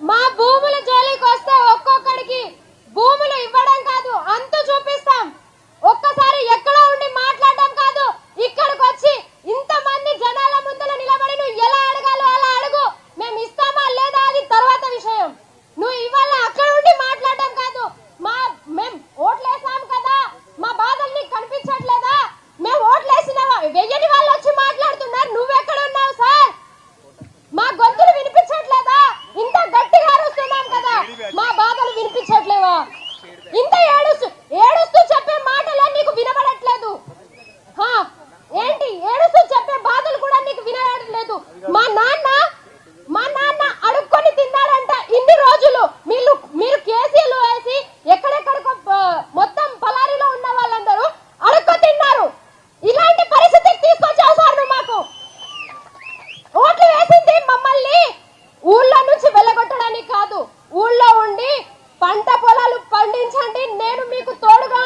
మా భూముల జోలికి వస్తే ఒక్కొక్కడికి భూములు ఇవ్వడం కాదు అంతు చూపిస్తాం. ఒక్కసారి ఎక్కడో ఉండి మాట్లాడడం కాదు, ఇక్కడికి వచ్చి ఇంతమంది జనాల ముందర నిలబడి నువ్వు ఎలా అడగాలో అలా అడుగు. మేము ఇస్తామా లేదా అది తర్వాత విషయం. నువ్వు ఇవాళ అక్కడ ఉండి మాట్లాడడం కాదు. మేము ఓట్లేసాం కదా, మా బాధలు నీకు కనిపించట్లేదా? మేము ఓట్లేసిన వెయ్యని వాళ్ళు వచ్చి మాట్లాడుతున్నారు, నువ్వెక్కడ ఉన్నావు సార్? మా గొంతులు వినిపించట్లేదా? ఇంత గట్టిగా అరుస్తున్నాం కదా, మా బాధలు వినిపించట్లేవా? ఇంత ఏడుస్తూ చెప్పే మాటలే నీకు వినబడట్లేదు. ఏంటి ఏడుస్తూ చెప్పే బాధలు కూడా నీకు వినబడట్లేదు? మా నాన్న అడుక్కొని తిన్నాడంట ఇన్ని రోజులు. మీరు కేసీలు వేసి ఎక్కడెక్కడికో మొత్తం పలారిలో ఉన్న వాళ్ళందరూ అడుక్కు తిన్నారు. ఇలాంటి పరిస్థితికి తీసుకొచ్చావు సార్ నువ్వు. మాకు ఓట్లు వేసింది మమ్మల్ని ఊళ్ళో నుంచి వెళ్ళగొట్టడానికి కాదు, ఊళ్ళో ఉండి పంట పొలాలు పండించండి, నేను మీకు తోడుగా